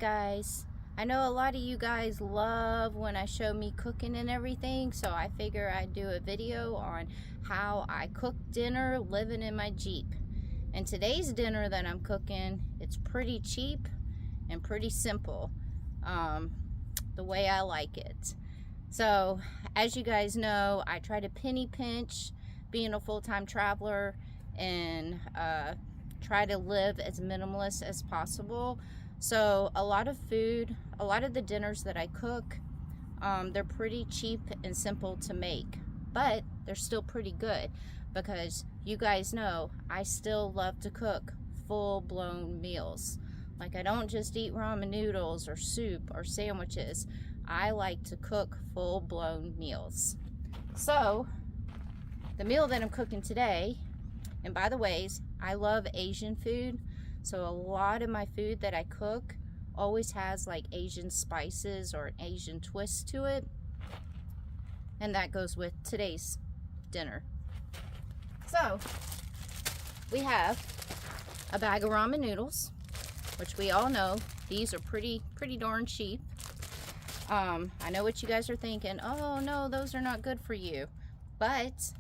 guys. I know a lot of you guys love when I show me cooking and everything, so I figure I'd do a video on how I cook dinner living in my Jeep. And today's dinner that I'm cooking, it's pretty cheap and pretty simple, the way I like it. So as you guys know, I try to penny pinch being a full-time traveler and try to live as minimalist as possible. So a lot of food, a lot of the dinners that I cook, they're pretty cheap and simple to make, but they're still pretty good because you guys know I still love to cook full-blown meals. Like, I don't just eat ramen noodles or soup or sandwiches. I like to cook full-blown meals. So the meal that I'm cooking today, and by the ways, I love Asian food, so a lot of my food that I cook always has like Asian spices or an Asian twist to it, and that goes with today's dinner. So we have a bag of ramen noodles, which we all know these are pretty darn cheap. I know what you guys are thinking, oh no, those are not good for you, but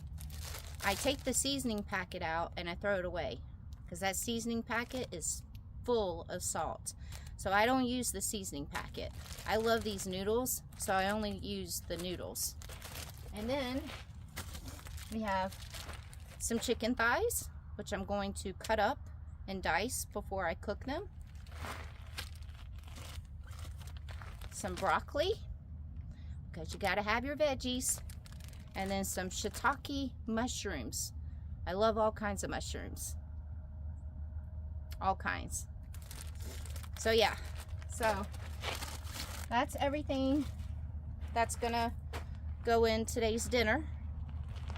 I take the seasoning packet out and I throw it away because that seasoning packet is full of salt. So I don't use the seasoning packet. I love these noodles, so I only use the noodles. And then we have some chicken thighs, which I'm going to cut up and dice before I cook them. Some broccoli, because you gotta have your veggies. And then some shiitake mushrooms. I love all kinds of mushrooms. All kinds. So yeah, so that's everything that's gonna go in today's dinner.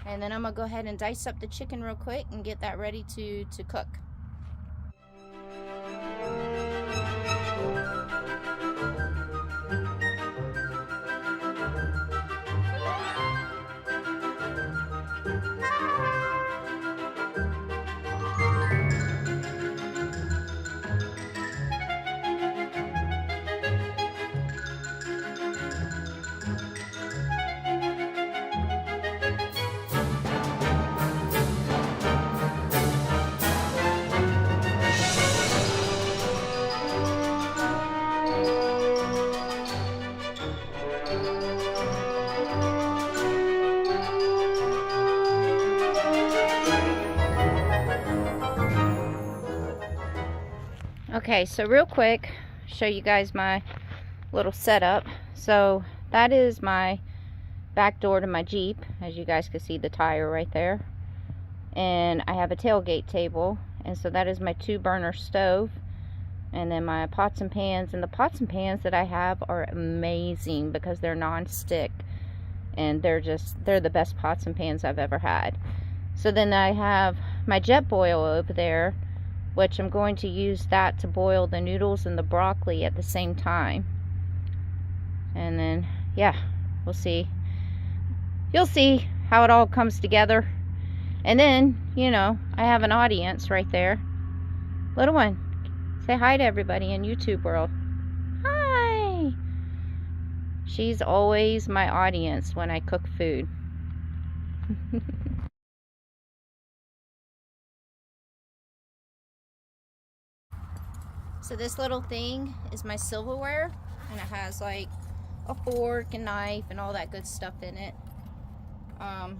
And then I'm gonna go ahead and dice up the chicken real quick and get that ready to cook. Okay, so real quick, show you guys my little setup. So that is my back door to my Jeep, as you guys can see the tire right there. And I have a tailgate table, and so that is my 2-burner stove. And then my pots and pans, and the pots and pans that I have are amazing because they're non-stick, and they're the best pots and pans I've ever had. So then I have my jet boil over there, which I'm going to use that to boil the noodles and the broccoli at the same time. And then, yeah, we'll see. You'll see how it all comes together. And then, you know, I have an audience right there. Little one, say hi to everybody in YouTube world. Hi! She's always my audience when I cook food. So this little thing is my silverware, and it has like a fork and knife and all that good stuff in it. I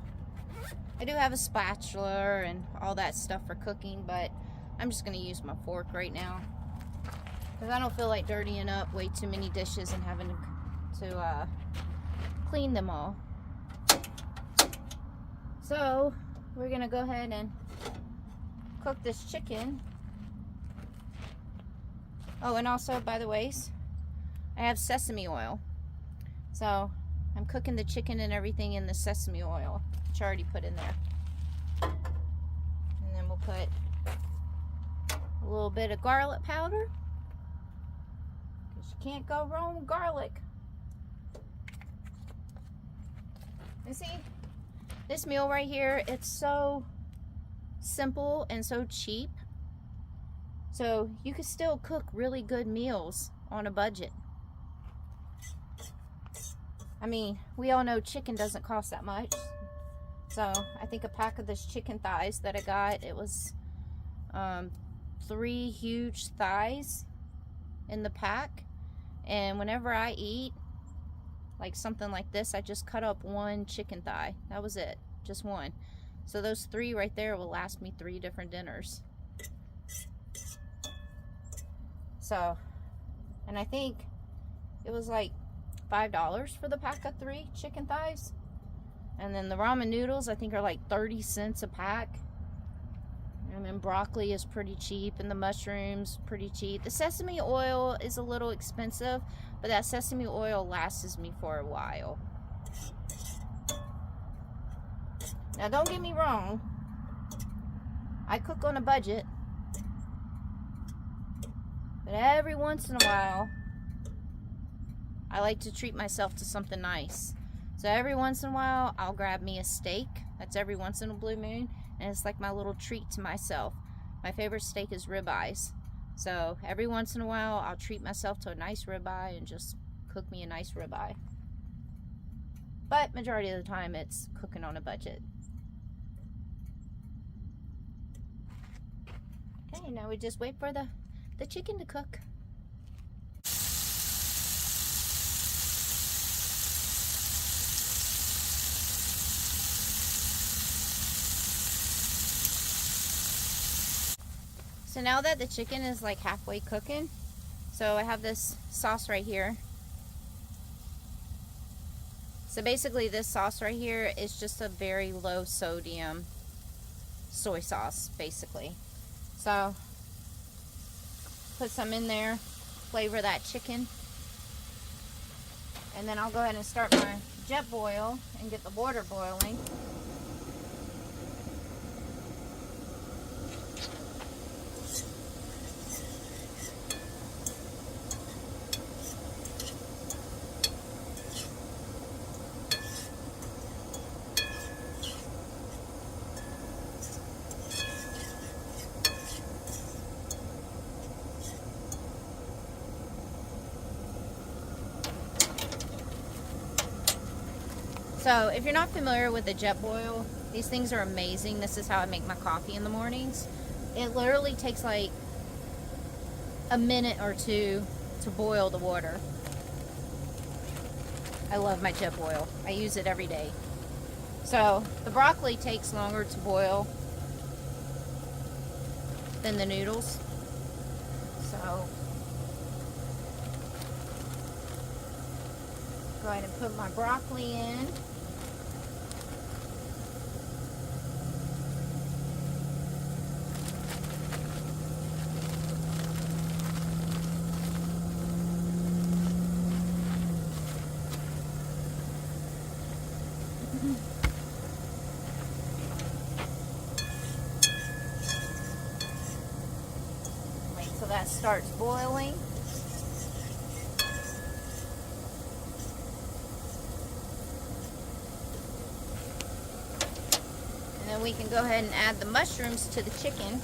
do have a spatula and all that stuff for cooking, but I'm just going to use my fork right now because I don't feel like dirtying up way too many dishes and having to clean them all. So we're going to go ahead and cook this chicken. Oh, and also, by the ways, I have sesame oil. So I'm cooking the chicken and everything in the sesame oil, which I already put in there. And then we'll put a little bit of garlic powder, because you can't go wrong with garlic. And see, this meal right here, it's so simple and so cheap. So you can still cook really good meals on a budget. I mean, we all know chicken doesn't cost that much. So I think a pack of this chicken thighs that I got, it was 3 huge thighs in the pack. And whenever I eat like something like this, I just cut up 1 chicken thigh. That was it, just 1. So those 3 right there will last me 3 different dinners. So, and I think it was like $5 for the pack of 3 chicken thighs. And then the ramen noodles, I think, are like 30 cents a pack. And then broccoli is pretty cheap, and the mushrooms pretty cheap. The sesame oil is a little expensive, but that sesame oil lasts me for a while. Now, don't get me wrong. I cook on a budget. But every once in a while, I like to treat myself to something nice. So every once in a while, I'll grab me a steak. That's every once in a blue moon. And it's like my little treat to myself. My favorite steak is ribeyes. So every once in a while, I'll treat myself to a nice ribeye and just cook me a nice ribeye. But majority of the time, it's cooking on a budget. Okay, now we just wait for the chicken to cook. So now that the chicken is like halfway cooking, so I have this sauce right here. So basically this sauce right here is just a very low sodium soy sauce, basically. So put some in there, flavor that chicken. And then I'll go ahead and start my jet boil and get the water boiling. So if you're not familiar with the jet boil, these things are amazing. This is how I make my coffee in the mornings. It literally takes like a minute or 2 to boil the water. I love my jet boil. I use it every day. So the broccoli takes longer to boil than the noodles. So go ahead and put my broccoli in. Wait till that starts boiling. And then we can go ahead and add the mushrooms to the chicken.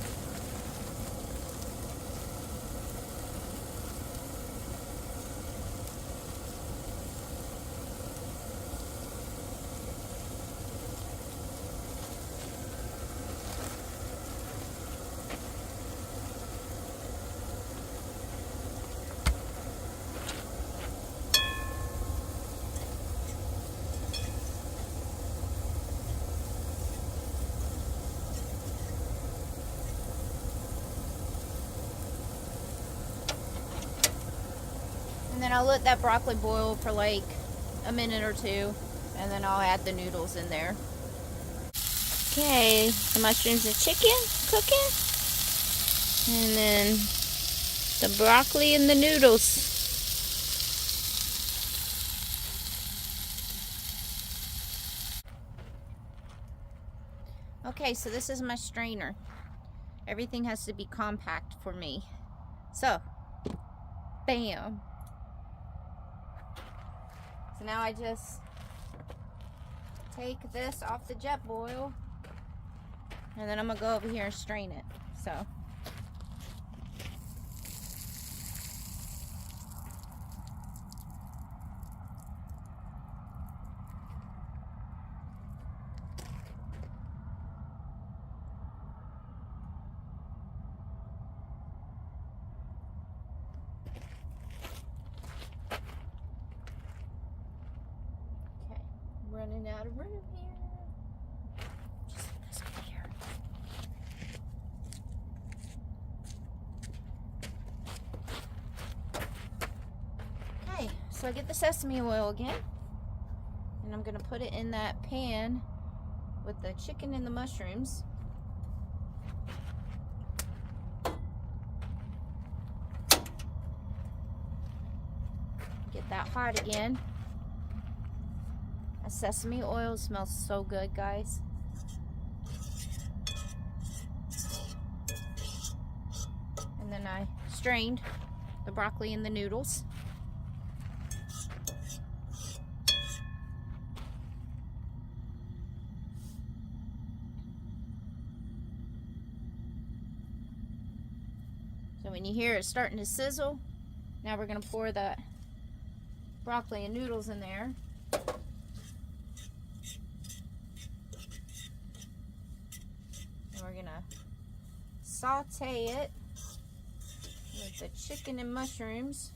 And then I'll let that broccoli boil for like a minute or 2, and then I'll add the noodles in there. Okay, the mushrooms and chicken cooking, and then the broccoli and the noodles. Okay, so this is my strainer. Everything has to be compact for me. So, bam. So now I just take this off the jet boil, and then I'm gonna go over here and strain it. So running out of room here. Just leave this over here. Okay, so I get the sesame oil again. And I'm gonna put it in that pan with the chicken and the mushrooms. Get that hot again. That sesame oil smells so good, guys. And then I strained the broccoli and the noodles. So when you hear it starting to sizzle, now we're going to pour the broccoli and noodles in there. And we're going to saute it with the chicken and mushrooms.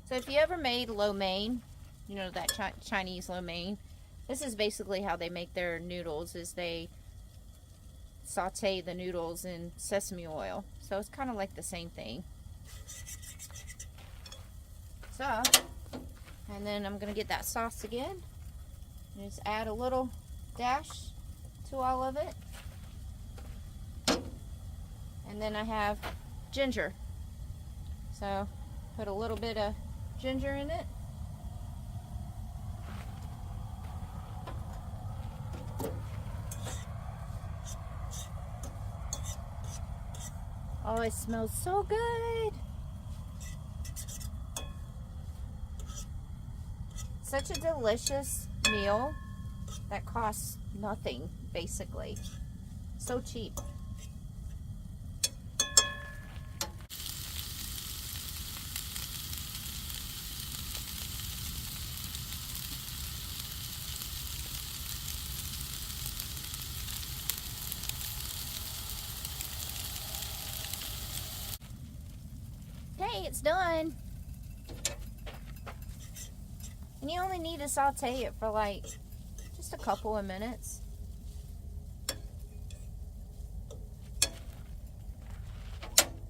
So if you ever made lo mein, you know, that Chinese lo mein, this is basically how they make their noodles, is they saute the noodles in sesame oil. So it's kind of like the same thing. So, and then I'm going to get that sauce again. And just add a little dash to all of it. And then I have ginger. So, put a little bit of ginger in it. Oh, it smells so good. Such a delicious meal that costs nothing, basically. So cheap. Okay, it's done. And you only need to saute it for like just a couple of minutes.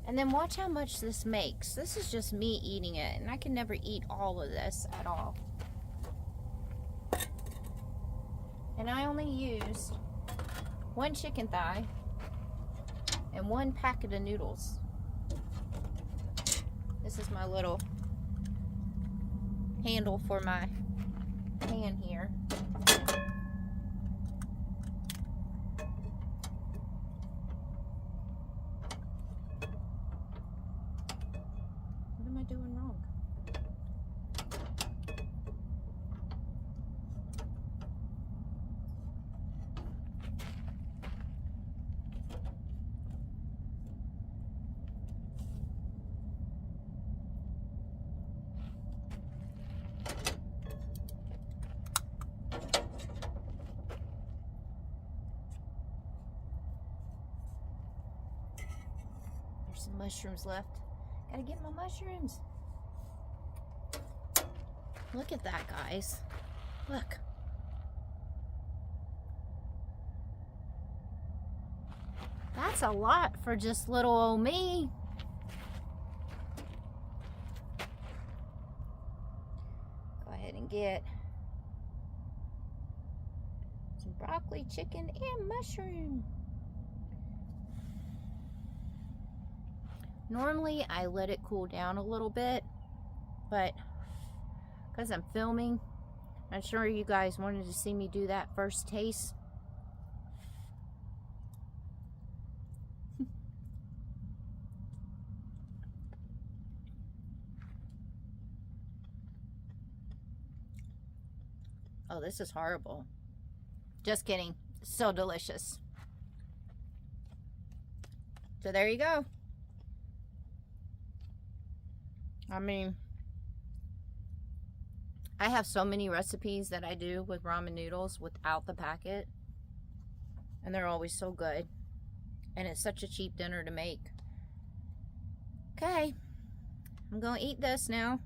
And then watch how much this makes. This is just me eating it, and I can never eat all of this at all. And I only used 1 chicken thigh and 1 packet of noodles. This is my little handle for my pan here. What am I doing wrong? Some mushrooms left. Gotta get my mushrooms. Look at that, guys. Look. That's a lot for just little old me. Go ahead and get some broccoli, chicken, and mushroom. Normally, I let it cool down a little bit, but because I'm filming, I'm sure you guys wanted to see me do that first taste. Oh, this is horrible. Just kidding. So delicious. So there you go. I mean, I have so many recipes that I do with ramen noodles without the packet, and they're always so good, and it's such a cheap dinner to make. Okay, I'm gonna eat this now,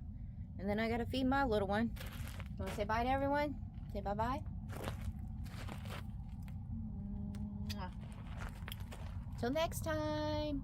and then I gotta feed my little one. You wanna say bye to everyone? Say bye-bye. Till next time.